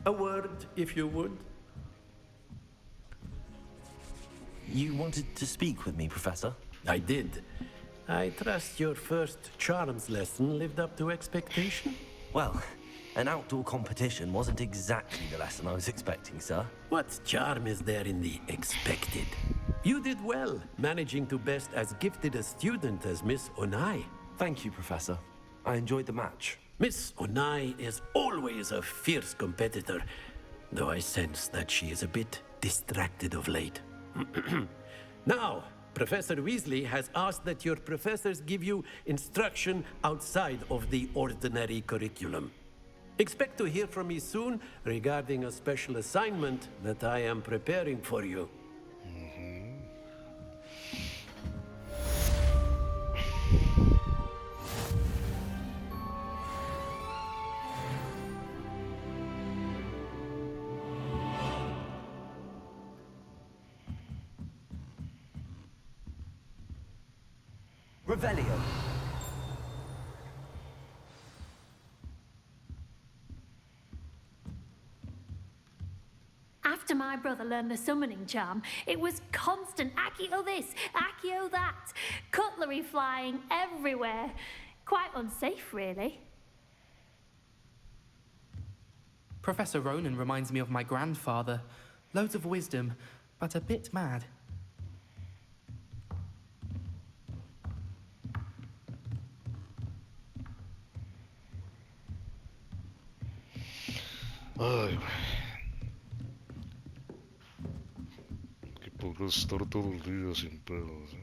A word, if you would. You wanted to speak with me, Professor? I did. I trust your first charms lesson lived up to expectation? Well, an outdoor competition wasn't exactly the lesson I was expecting, sir. What charm is there in the expected? You did well, managing to best as gifted a student as Miss Onai. Thank you, Professor. I enjoyed the match. Miss Onai is always a fierce competitor, though I sense that she is a bit distracted of late. Now, Professor Weasley has asked that your professors give you instruction outside of the ordinary curriculum. Expect to hear from me soon regarding a special assignment that I am preparing for you. Revelio. After my brother learned the summoning charm, it was constant Accio this, Accio that, cutlery flying everywhere. Quite unsafe, really. Professor Ronan reminds me of my grandfather. Loads of wisdom, but a bit mad. Ay, güey. Que podrás estar todo el día sin pedos,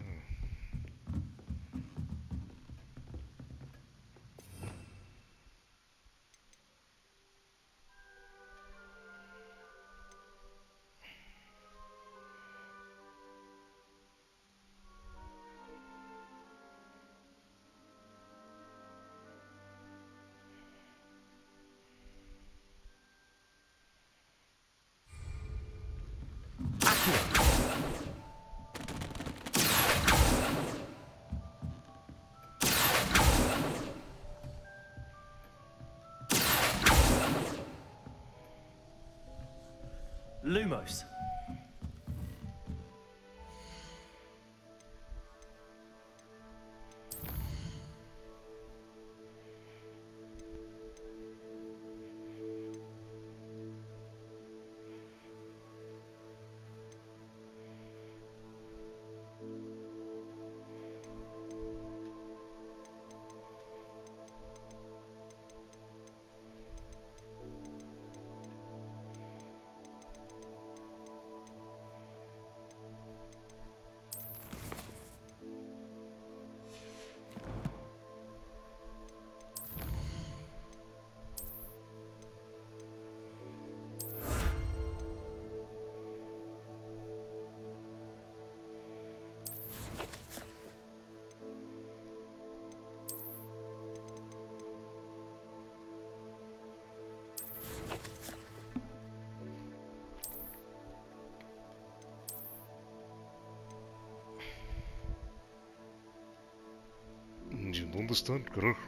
Lumos. ¿Y en dónde están, carajo?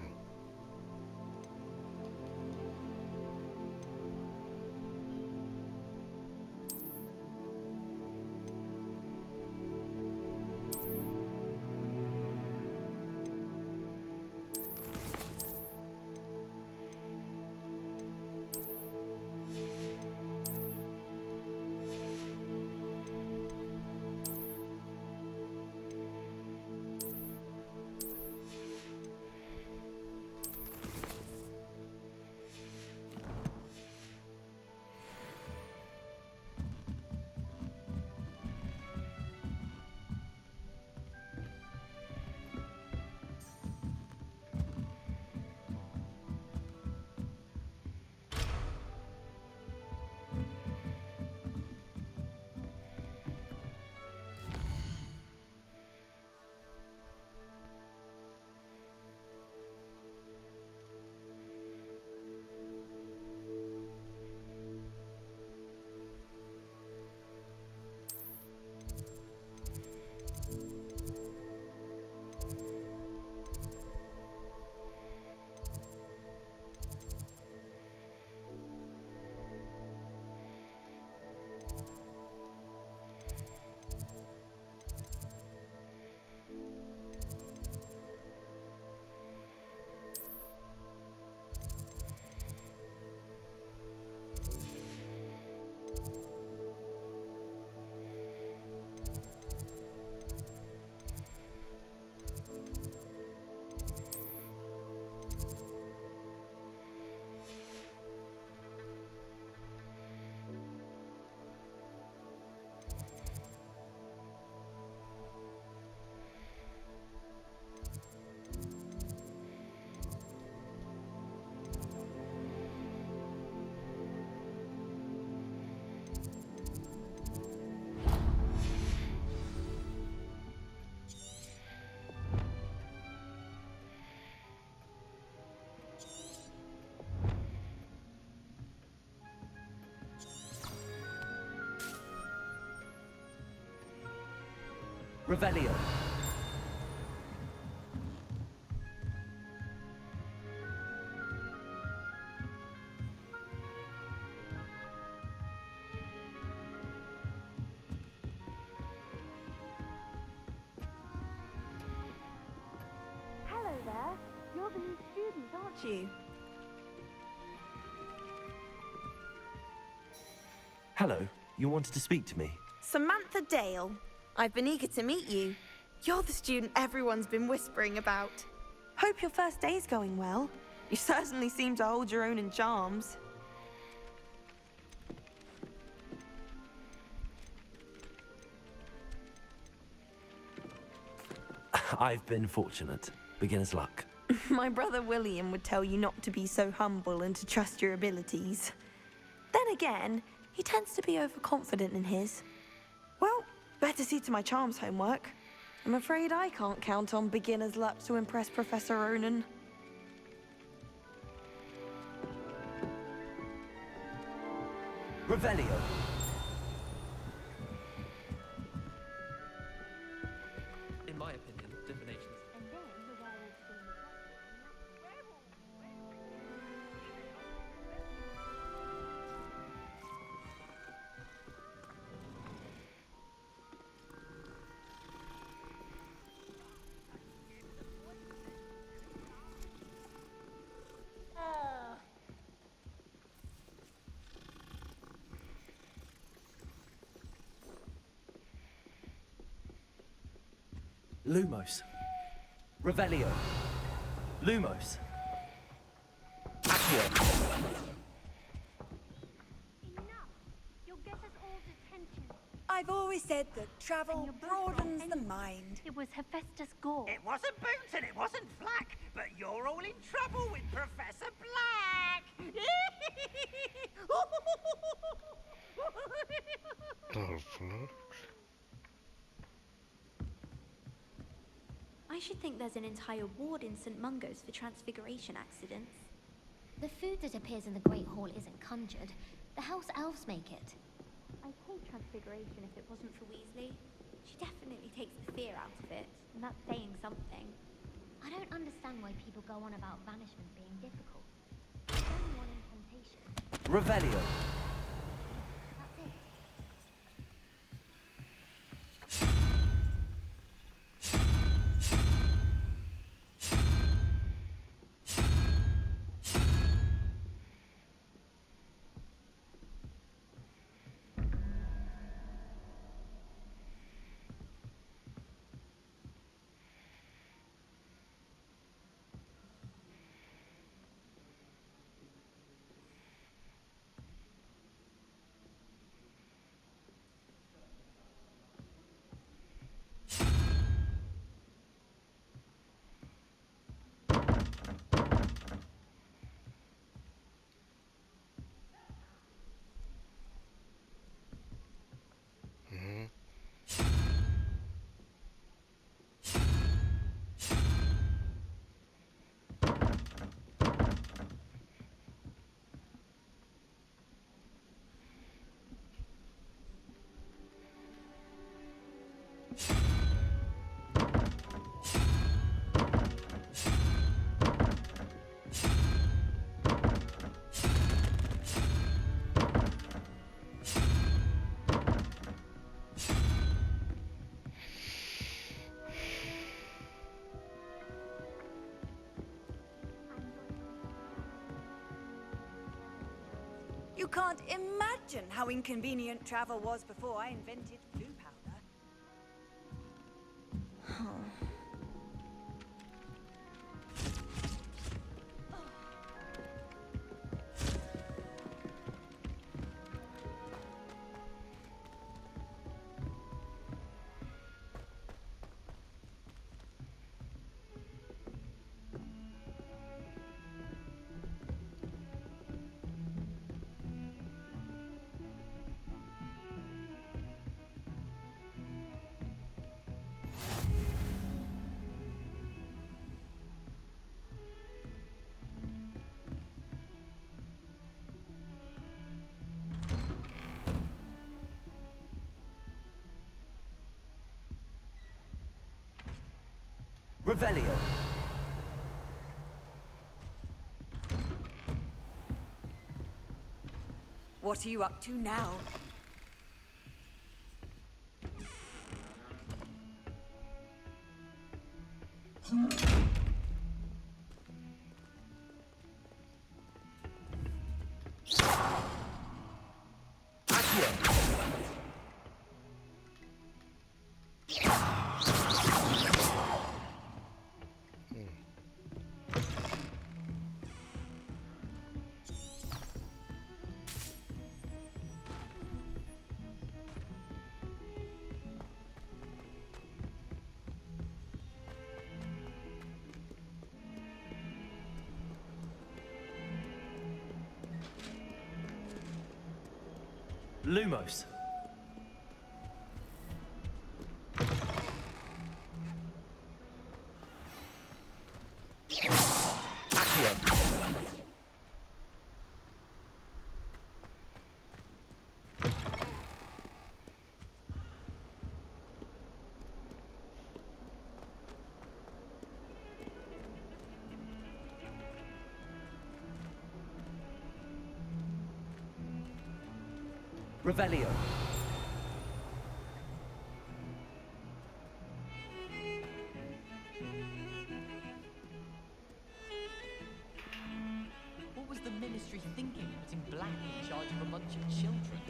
Revelio. Hello there. You're the new student, aren't you? Hello, you wanted to speak to me? Samantha Dale. I've been eager to meet you. You're the student everyone's been whispering about. Hope your first day's going well. You certainly seem to hold your own in charms. I've been fortunate. Beginner's luck. My brother William would tell you not to be so humble and to trust your abilities. Then again, he tends to be overconfident in his. Well, better see to my charms homework. I'm afraid I can't count on beginner's luck to impress Professor Ronan. Revelio. In my opinion, divination's Lumos. Revelio. Lumos. Accio. Enough! You'll get us all detention. I've always said that And travel you're both wrong broadens the anyway. mind. It was Hephaestus Gore. It wasn't Boots and it wasn't Flack, but you're all in trouble with Professor Black! The fuck? I should think there's an entire ward in St. Mungo's for transfiguration accidents. The food that appears in the Great Hall isn't conjured. The house elves make it. I'd hate transfiguration if it wasn't for Weasley. She definitely takes the fear out of it, and that's saying something. I don't understand why people go on about banishment being difficult. There's only one incantation. Revelio. That's it. You can't imagine how inconvenient travel was before I invented blue powder. Revelio. What are you up to now? Lumos. Accio. Revelio. What was the Ministry thinking, putting Black in charge of a bunch of children?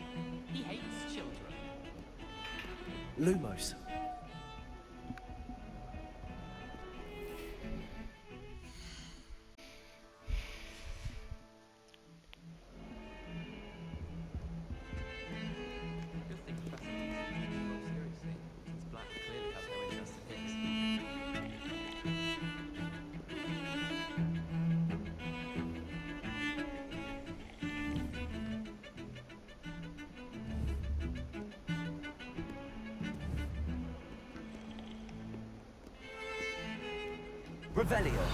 He hates children. Lumos. Good thing Professor takes it more seriously, since Black clearly has no interest in his. Revelio.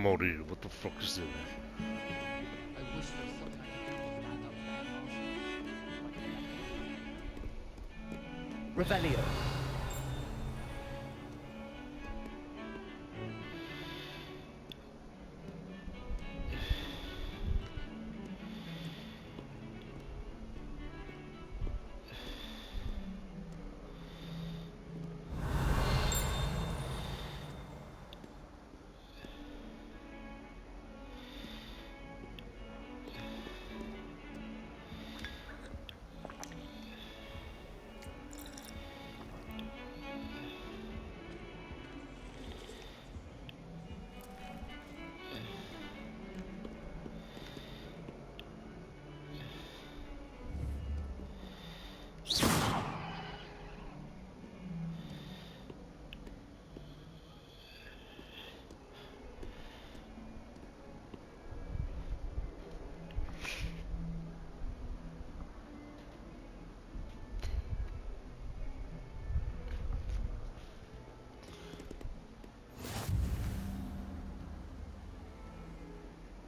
money. What the fuck is that? I wish there was something I could do to stand up for that boss. Revelio.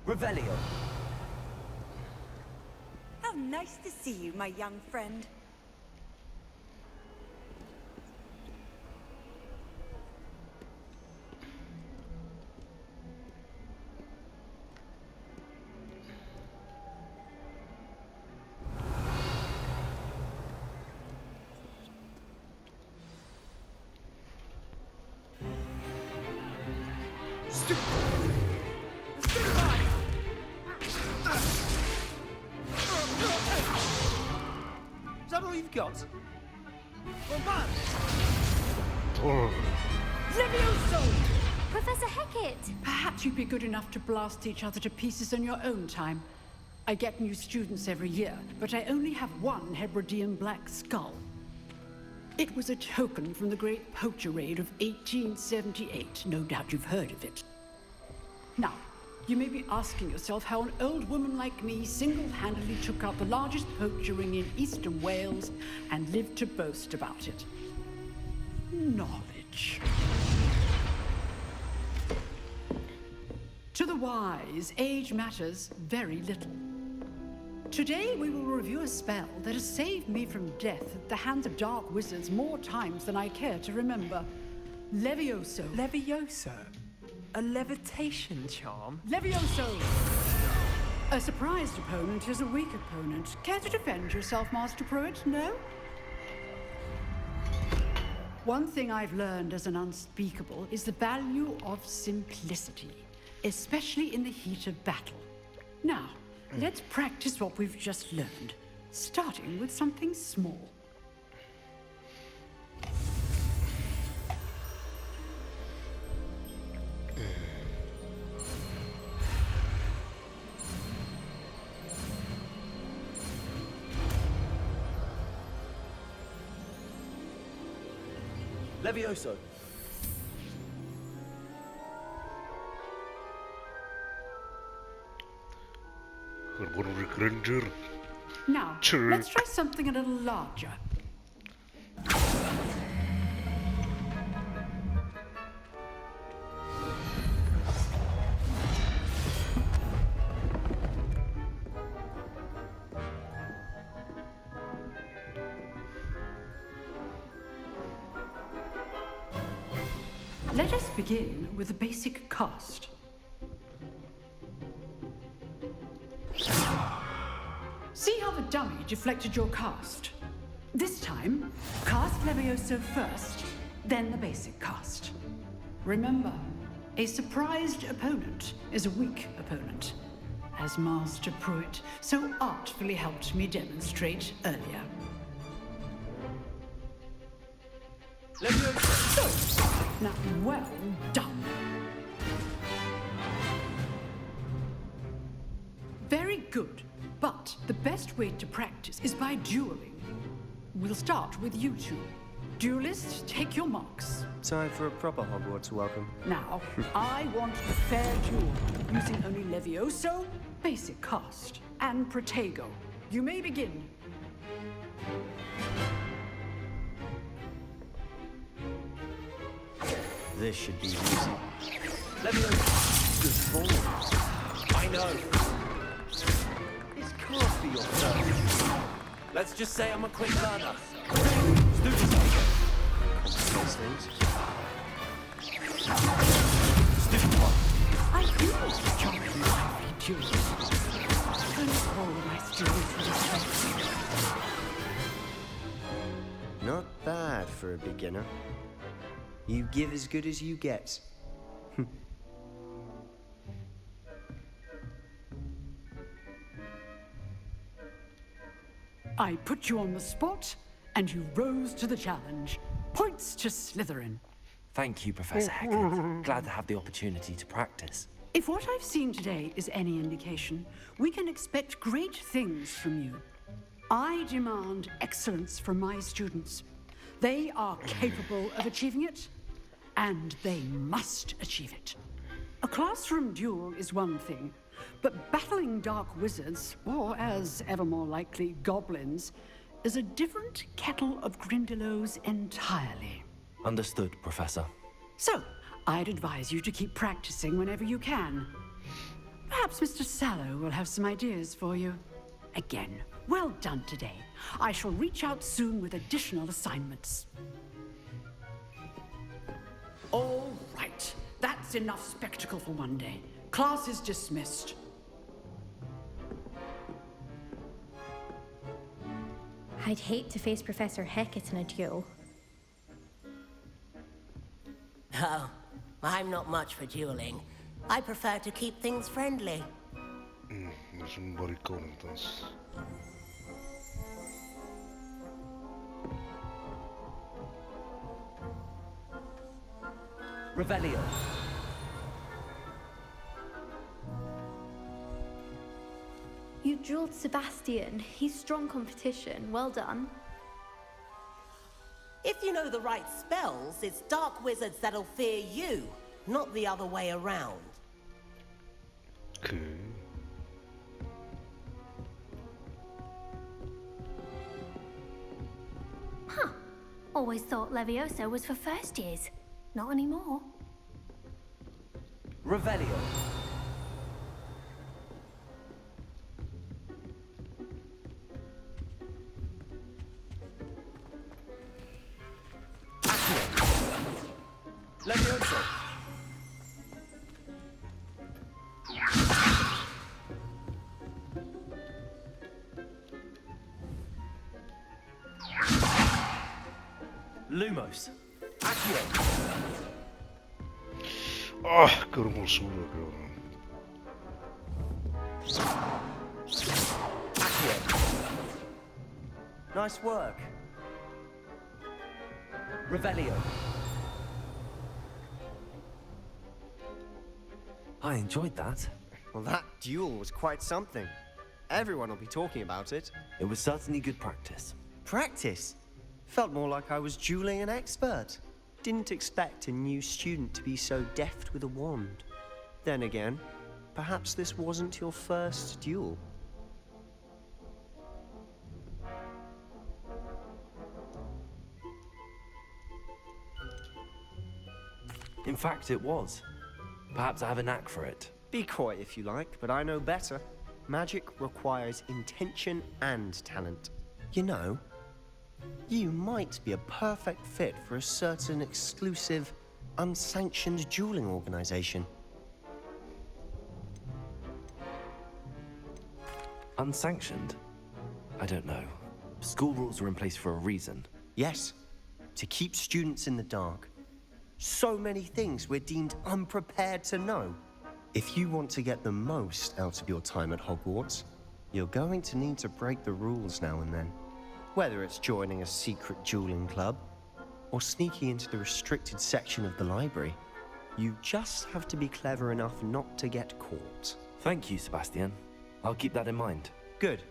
Revelio. How nice to see you, my young friend. Is that all you've got? Bombard! Oh. Levioso! Professor Hecat! Perhaps you'd be good enough to blast each other to pieces in your own time. I get new students every year, but I only have one Hebridean black skull. It was a token from the Great Poacher Raid of 1878. No doubt you've heard of it. Now, you may be asking yourself how an old woman like me single-handedly took out the largest poacher ring in eastern Wales and lived to boast about it. Knowledge. To the wise, age matters very little. Today we will review a spell that has saved me from death at the hands of dark wizards more times than I care to remember. Levioso. Levioso? A levitation charm? Levioso! A surprised opponent is a weak opponent. Care to defend yourself, Master Pruitt? No? One thing I've learned as an unspeakable is the value of simplicity, especially in the heat of battle. Now, let's practice what we've just learned, starting with something small. Levioso. Harmonic Ranger. Now, let's try something a little larger. Let us begin with a basic cast. See how the dummy deflected your cast? This time, cast Levioso first, then the basic cast. Remember, a surprised opponent is a weak opponent, as Master Pruitt so artfully helped me demonstrate earlier. Levioso! Now, well done. Very good, but the best way to practice is by dueling. We'll start with you two. Duelists, take your marks. Time for a proper Hogwarts welcome. Now, I want a fair duel, using only Levioso, basic cast, and Protego. You may begin. This should be easy. Levioso! good form. I know. This can't be your first. Let's just say I'm a quick learner. Students those things. Student one. I do enjoy lively duels. And all my students will be Not bad for a beginner. You give as good as you get. I put you on the spot, and you rose to the challenge. Points to Slytherin. Thank you, Professor Hecat. Glad to have the opportunity to practice. If what I've seen today is any indication, we can expect great things from you. I demand excellence from my students. They are capable of achieving it, and they must achieve it. A classroom duel is one thing, but battling dark wizards, or as ever more likely, goblins, is a different kettle of Grindylows entirely. Understood, Professor. So, I'd advise you to keep practicing whenever you can. Perhaps Mr. Sallow will have some ideas for you. Again, well done today. I shall reach out soon with additional assignments. All right. That's enough spectacle for one day. Class is dismissed. I'd hate to face Professor Hecat in a duel. Oh, I'm not much for dueling. I prefer to keep things friendly. Es un maricón entonces. Revelio. You drilled Sebastian. He's strong competition. Well done. If you know the right spells, it's dark wizards that'll fear you, not the other way around. Okay. Huh. Always thought Levioso was for first years. Not anymore. Revelio. Levioso. Lumos. Accio. ¡Ah, qué hermosura, cabrón! Nice work. Revelio. I enjoyed that. Well, that duel was quite something. Everyone will be talking about it. It was certainly good practice. Practice? Felt more like I was dueling an expert. Didn't expect a new student to be so deft with a wand. Then again, perhaps this wasn't your first duel. In fact, it was. Perhaps I have a knack for it. Be coy if you like, but I know better. Magic requires intention and talent. You know, you might be a perfect fit for a certain exclusive, unsanctioned dueling organization. Unsanctioned? I don't know. School rules are in place for a reason. Yes, to keep students in the dark. So many things we're deemed unprepared to know. If you want to get the most out of your time at Hogwarts, you're going to need to break the rules now and then. Whether it's joining a secret dueling club, or sneaking into the restricted section of the library, you just have to be clever enough not to get caught. Thank you, Sebastian. I'll keep that in mind. Good.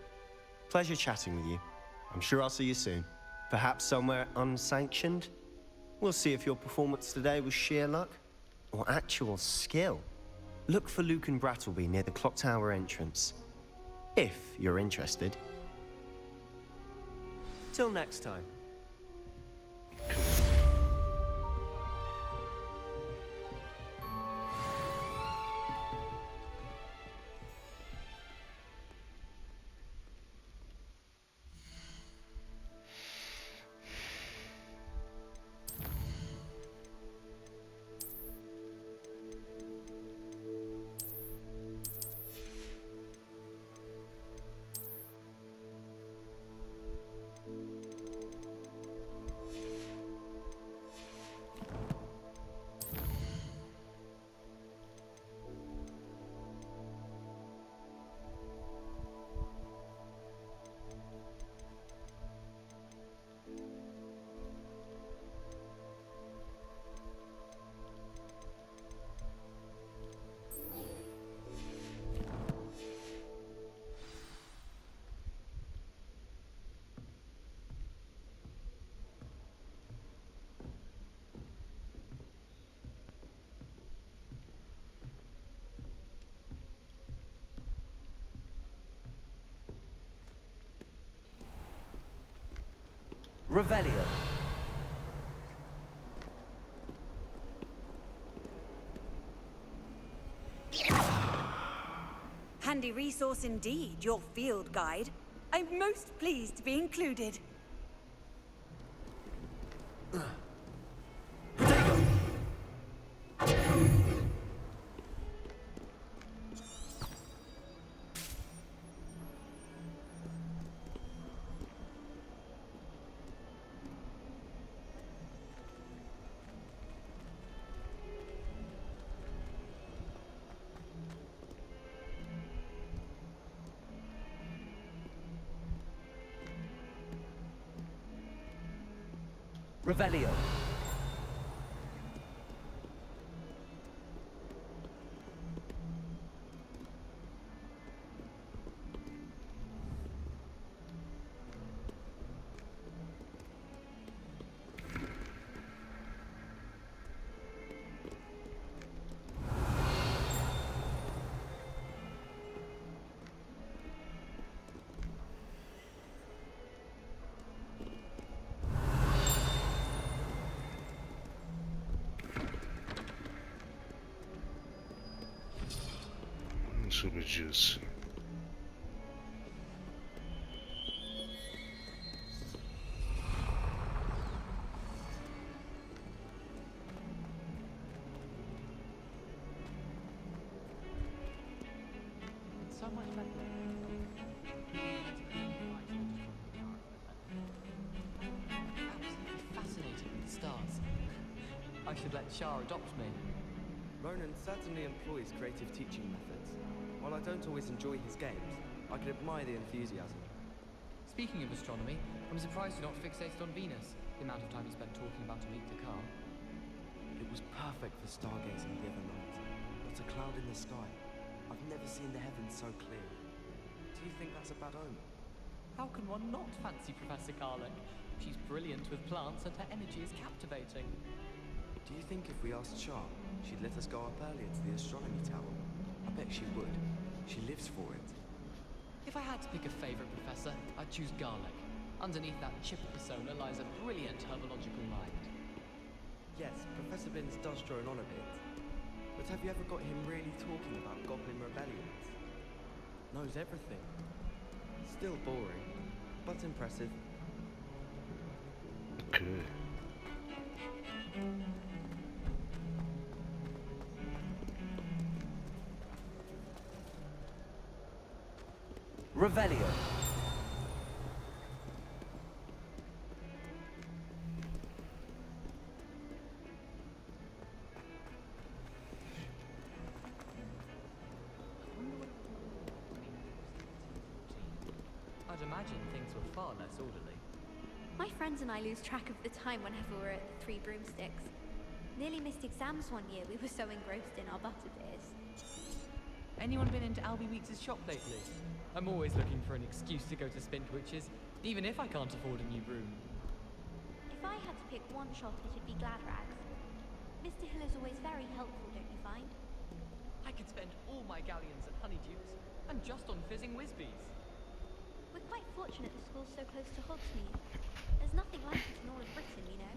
Pleasure chatting with you. I'm sure I'll see you soon. Perhaps somewhere unsanctioned? We'll see if your performance today was sheer luck or actual skill. Look for Luke and Brattleby near the clock tower entrance, if you're interested. Till next time. Revelio. Handy resource indeed, your field guide. I'm most pleased to be included. Revelio. Sobie dzieci. So much better. Absolutely fascinated with the stars. I should let Char adopt me. Ronan certainly employs creative teaching methods. While I don't always enjoy his games, I can admire the enthusiasm. Speaking of astronomy, I'm surprised you're not fixated on Venus. The amount of time you spent talking about Tamika Carr. It was perfect for stargazing the other night. Not a cloud in the sky. I've never seen the heavens so clear. Do you think that's a bad omen? How can one not fancy Professor Carlick? She's brilliant with plants and her energy is captivating. Do you think if we asked Char, she'd let us go up earlier to the astronomy tower? I bet she would. She lives for it. If I had to pick a favourite professor, I'd choose Garlic. Underneath that chipper persona lies a brilliant herbological mind. Yes, Professor Binns does drone on a bit. But have you ever got him really talking about Goblin rebellions? Knows everything. Still boring, but impressive. Okay. Revelio. I'd imagine things were far less orderly. My friends and I lose track of the time whenever we're at the Three Broomsticks. Nearly missed exams one year, we were so engrossed in our butterbeers. Anyone been into Albie Weeks' shop lately? I'm always looking for an excuse to go to Spintwitch's, even if I can't afford a new broom. If I had to pick one shop, it'd be Glad Rags. Mr. Hill is always very helpful, don't you find? I could spend all my galleons at Honeydukes, and just on fizzing Whizbees. We're quite fortunate the school's so close to Hogsmeade. There's nothing like it in all of Britain, you know.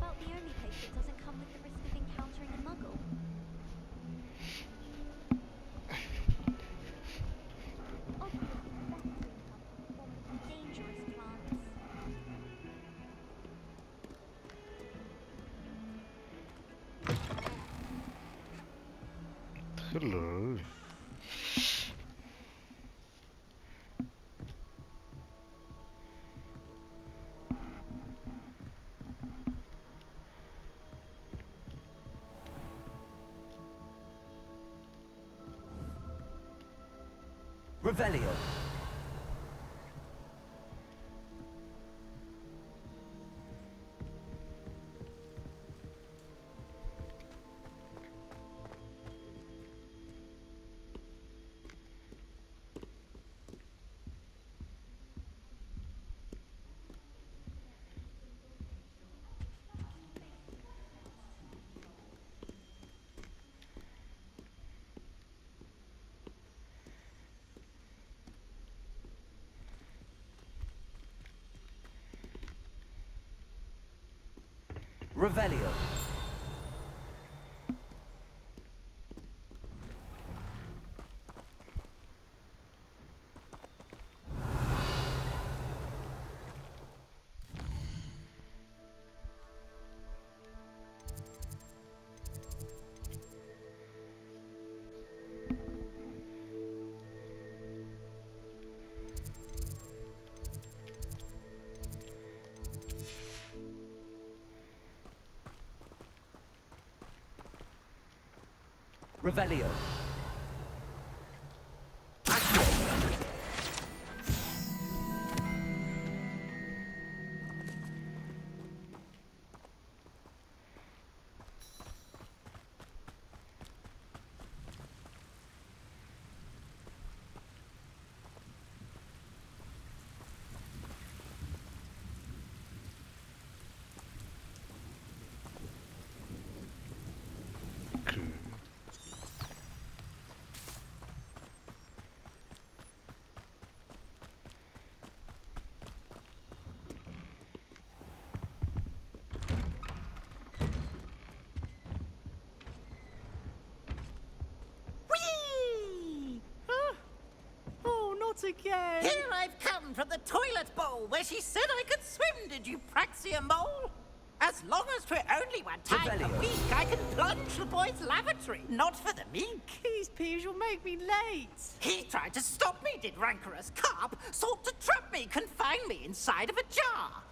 About the only place that doesn't come with the risk of encountering a muggle. Dangerous plants. Hello. Revelio. Revelio. Revelio. Again. Here I've come from the toilet bowl where she said I could swim, did you Praxia mole? As long as 'twere only one time a week, I can plunge the boy's lavatory, not for the meek. These peas will make me late. He tried to stop me, did rancorous carp, sought to trap me, confine me inside of a jar.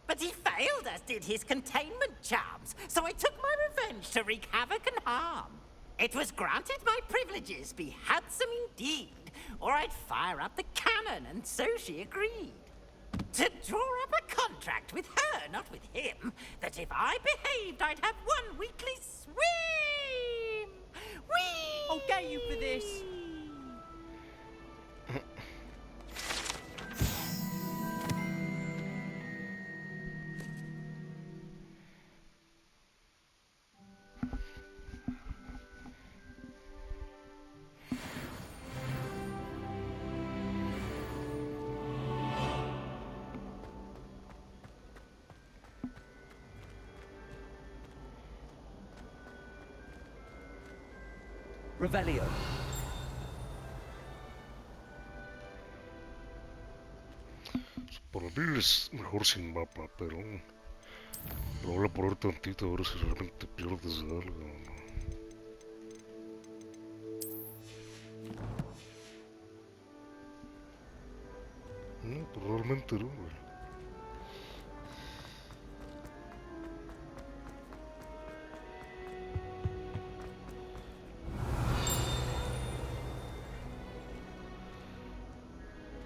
But he failed, as did his containment charms, so I took my revenge to wreak havoc and harm. It was granted my privileges be handsome indeed, or I'd fire up the cannon, and so she agreed. To draw up a contract with her, not with him, that if I behaved, I'd have one weekly swim! Whee! I'll get you for this. Revelio. Para mí es mejor sin mapa, pero voy a poner tantito a ver si realmente pierdes algo. No, pues realmente no, güey.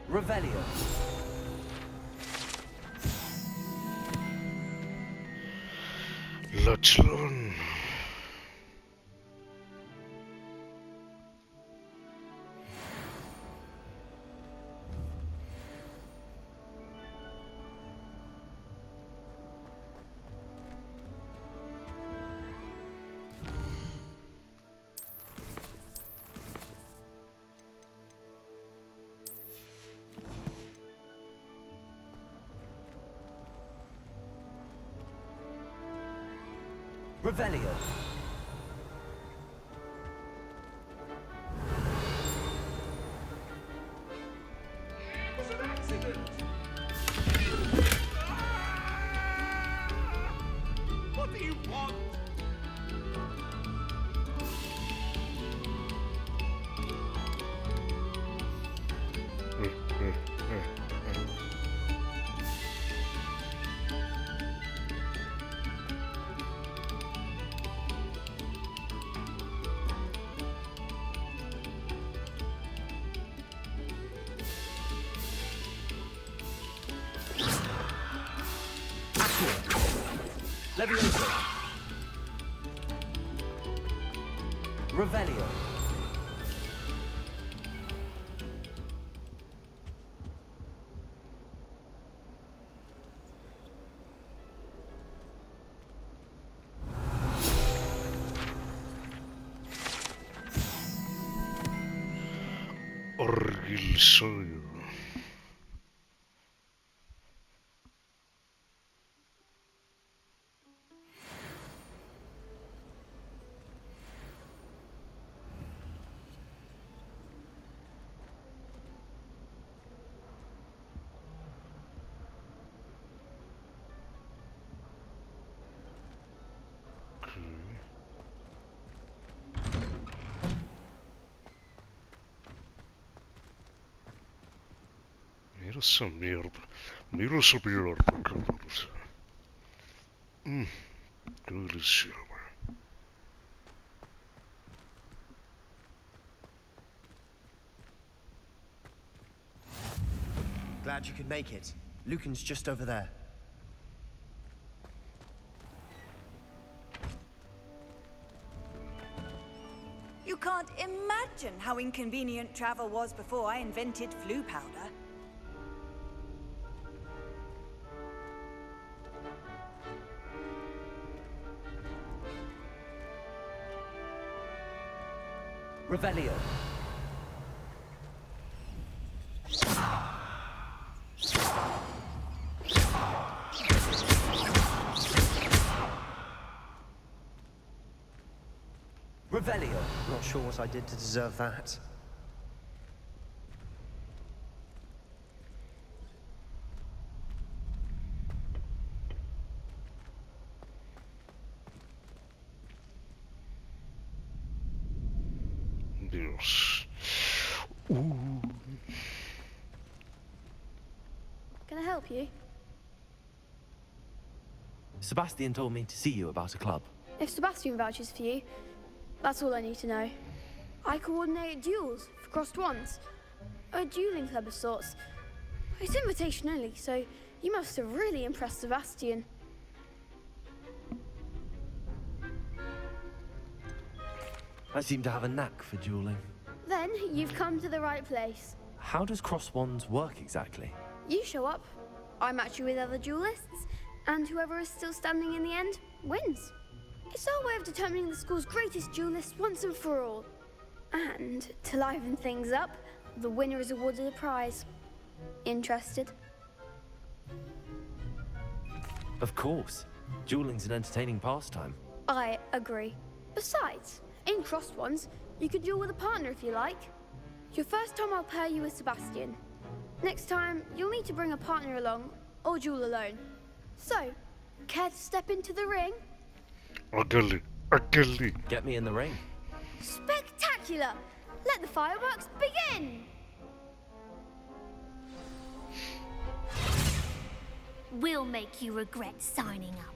Revelio. Lachlan. Revelio. It was an accident! What do you want? Levioso. Revelio. Orgilsoyo. Mira esa mierda. Mira esa mierda, cabrón. O sea. Qué delicia, güey. Glad you could make it. Lucan's just over there. You can't imagine how inconvenient travel was before I invented flu powder. Revelio. Revelio. Not sure what I did to deserve that. Dios. Can I help you? Sebastian told me to see you about a club. If Sebastian vouches for you, that's all I need to know. I coordinate duels for crossed wands. A dueling club of sorts. It's invitation only, so you must have really impressed Sebastian. I seem to have a knack for dueling. Then you've come to the right place. How does cross wands work exactly? You show up, I match you with other duelists, and whoever is still standing in the end wins. It's our way of determining the school's greatest duelist once and for all. And to liven things up, the winner is awarded a prize. Interested? Of course. Dueling's an entertaining pastime. I agree. Besides, in crossed ones, you could duel with a partner if you like. Your first time I'll pair you with Sebastian. Next time, you'll need to bring a partner along, or duel alone. So, care to step into the ring? Ugly. Get me in the ring. Spectacular! Let the fireworks begin! We'll make you regret signing up.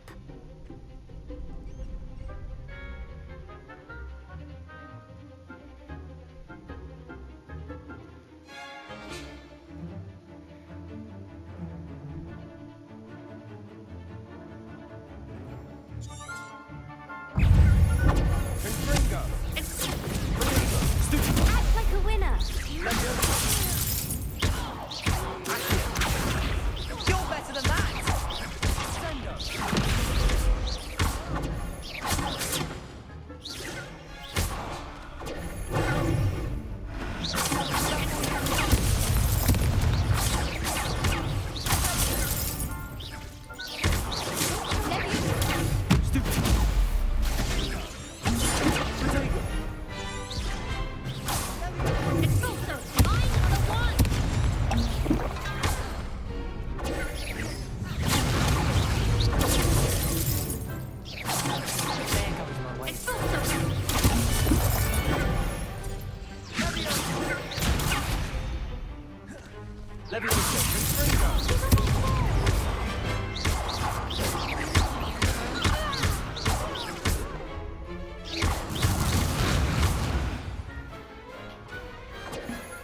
Act like a winner. You're better than that!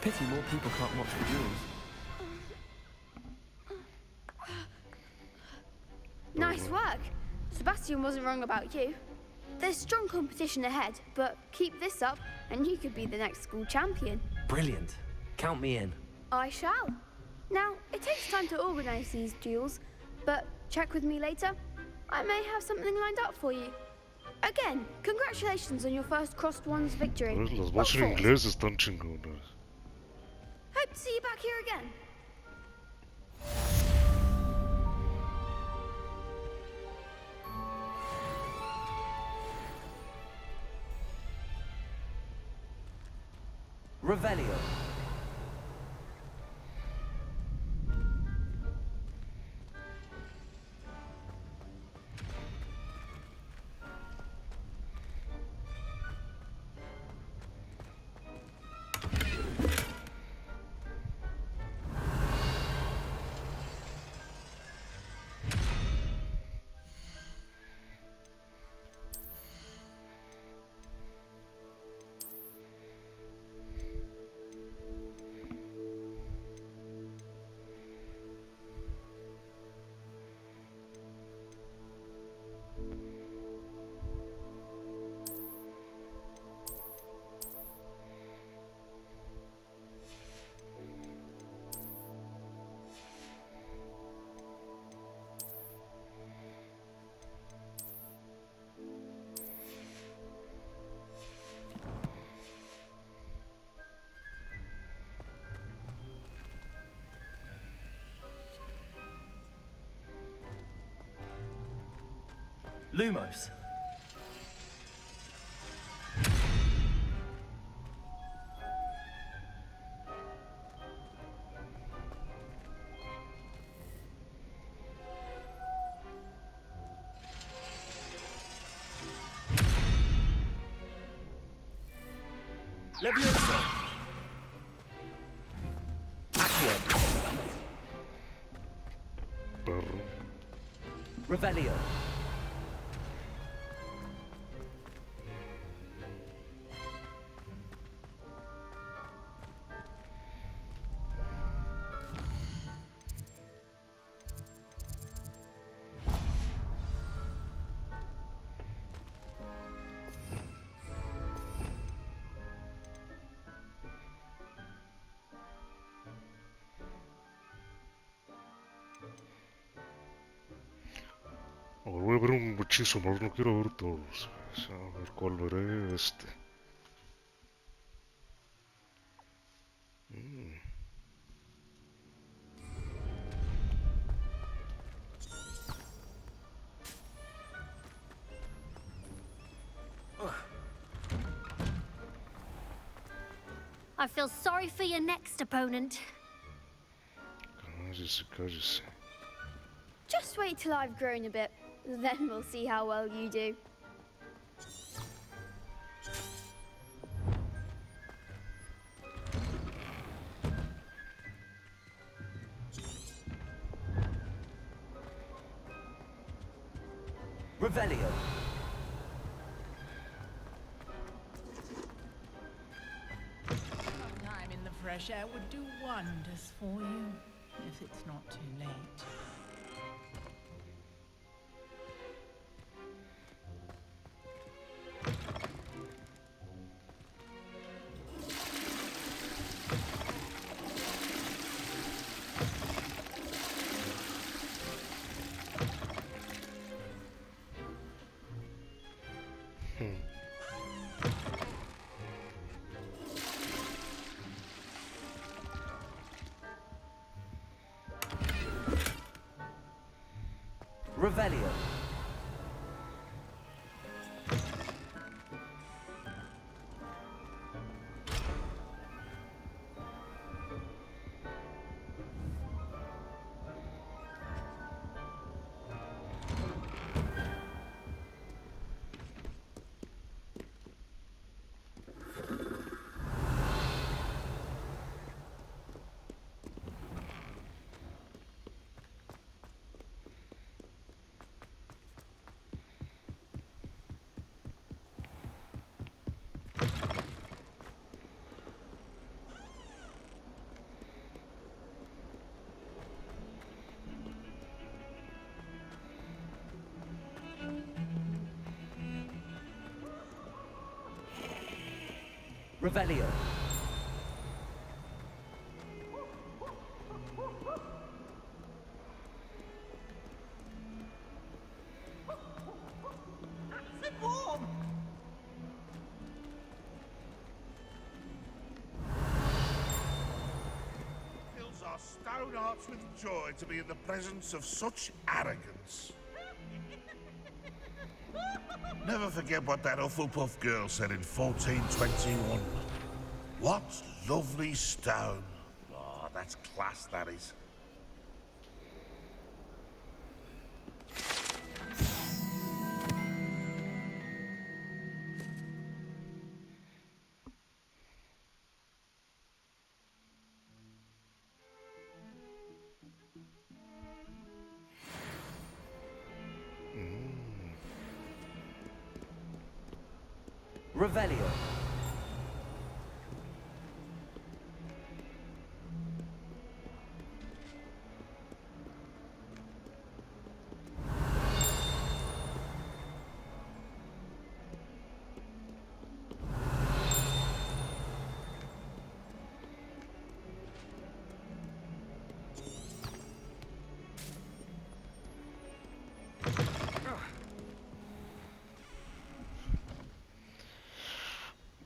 Pity more people can't watch the duels. Nice work. Sebastian wasn't wrong about you. There's strong competition ahead, but keep this up and you could be the next school champion. Brilliant. Count me in. I shall. Now, it takes time to organize these duels, but check with me later. I may have something lined up for you. Again, congratulations on your first crossed ones victory. Las voces en inglés están chingonas. Hope to see you back here again. Revelio. Lumos. Leviosa. Accio. Perro. Revelio. A ver, voy a ver un hechizo, no quiero ver todos. A ver cuál veré. Este. I feel sorry for your next opponent. Cállese, cállese. Just wait till I've grown a bit, then we'll see how well you do. Revelio. Some time in the fresh air would do wonders for you, if it's not too late. Revelio. Revelio. Is it warm? Fills our stone hearts with joy to be in the presence of such arrogance. Never forget what that Hufflepuff girl said in 1421. What lovely stone. Oh, that's class, that is. Revelio.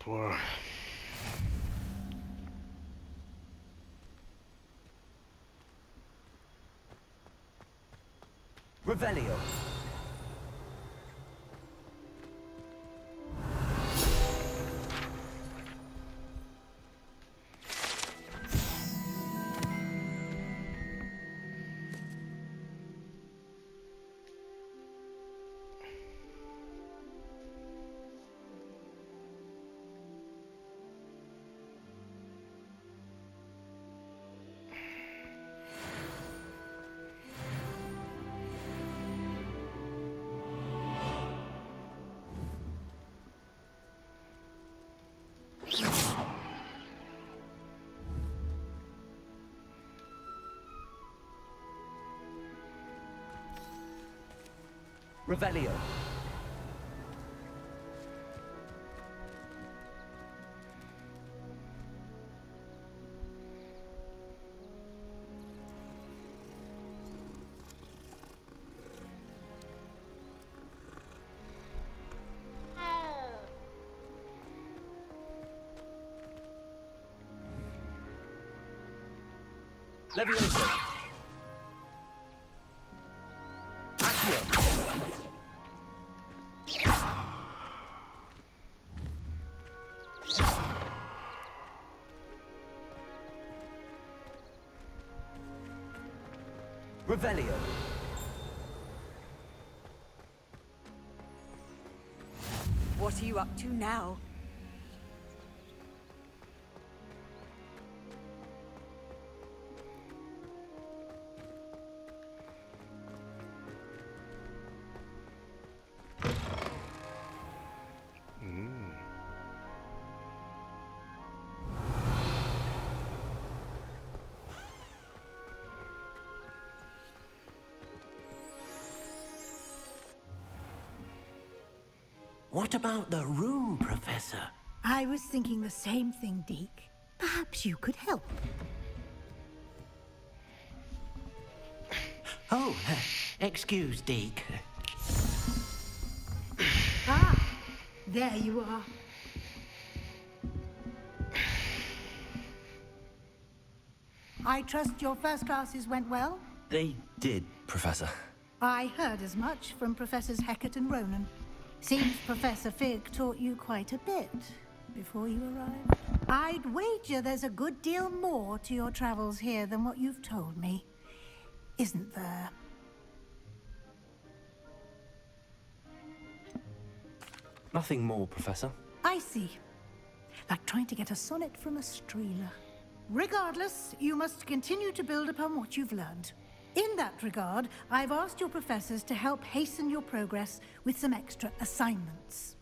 Boy. Revelio. Revelio. Levioso. Accio. Revelio. What are you up to now? What about the room, Professor? I was thinking the same thing, Deke. Perhaps you could help. Oh, excuse, Deke. Ah, there you are. I trust your first classes went well? They did, Professor. I heard as much from Professors Hecat and Ronan. Seems Professor Fig taught you quite a bit before you arrived. I'd wager there's a good deal more to your travels here than what you've told me. Isn't there? Nothing more, Professor. I see. Like trying to get a sonnet from a streeler. Regardless, you must continue to build upon what you've learned. In that regard, I've asked your professors to help hasten your progress with some extra assignments.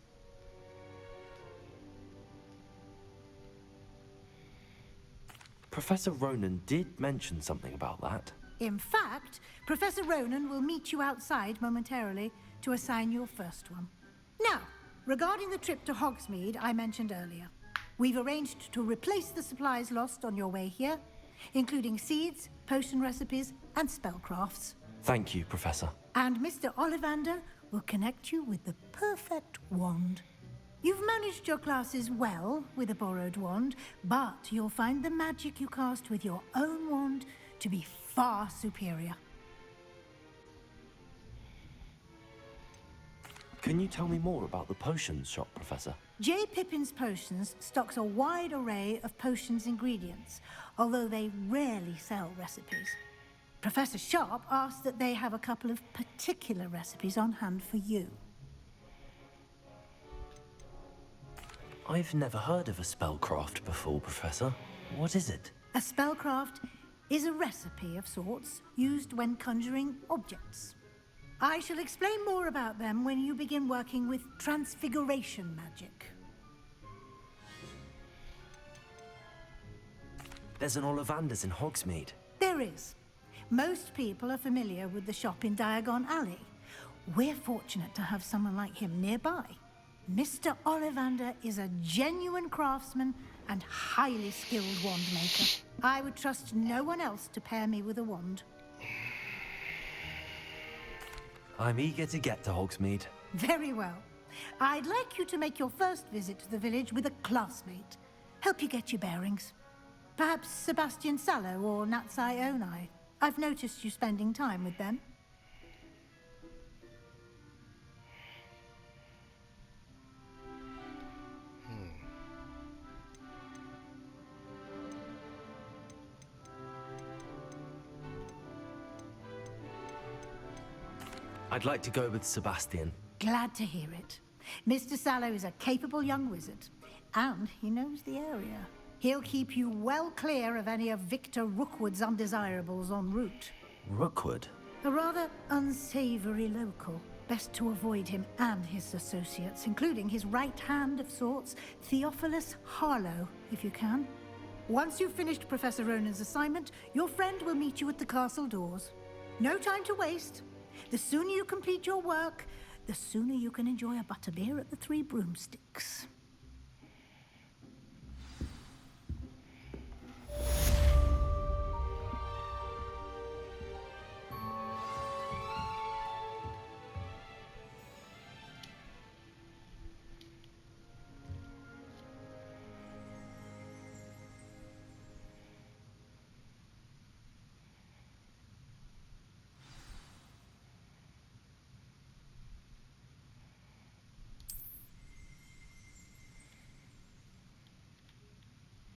Professor Ronan did mention something about that. In fact, Professor Ronan will meet you outside momentarily to assign your first one. Now, regarding the trip to Hogsmeade I mentioned earlier, we've arranged to replace the supplies lost on your way here, including seeds, potion recipes, and spellcrafts. Thank you, Professor. And Mr. Ollivander will connect you with the perfect wand. You've managed your classes well with a borrowed wand, but you'll find the magic you cast with your own wand to be far superior. Can you tell me more about the potions shop, Professor? J. Pippin's Potions stocks a wide array of potions ingredients, although they rarely sell recipes. Professor Sharp asked that they have a couple of particular recipes on hand for you. I've never heard of a spellcraft before, Professor. What is it? A spellcraft is a recipe of sorts used when conjuring objects. I shall explain more about them when you begin working with transfiguration magic. There's an Ollivander's in Hogsmeade. There is. Most people are familiar with the shop in Diagon Alley. We're fortunate to have someone like him nearby. Mr. Ollivander is a genuine craftsman and highly skilled wand maker. I would trust no one else to pair me with a wand. I'm eager to get to Hogsmeade. Very well. I'd like you to make your first visit to the village with a classmate. Help you get your bearings. Perhaps Sebastian Sallow or Natsai Onai. I've noticed you spending time with them. I'd like to go with Sebastian. Glad to hear it. Mr. Sallow is a capable young wizard, and he knows the area. He'll keep you well clear of any of Victor Rookwood's undesirables en route. Rookwood? A rather unsavory local. Best to avoid him and his associates, including his right hand of sorts, Theophilus Harlow, if you can. Once you've finished Professor Ronan's assignment, your friend will meet you at the castle doors. No time to waste. The sooner you complete your work, the sooner you can enjoy a butterbeer at the Three Broomsticks.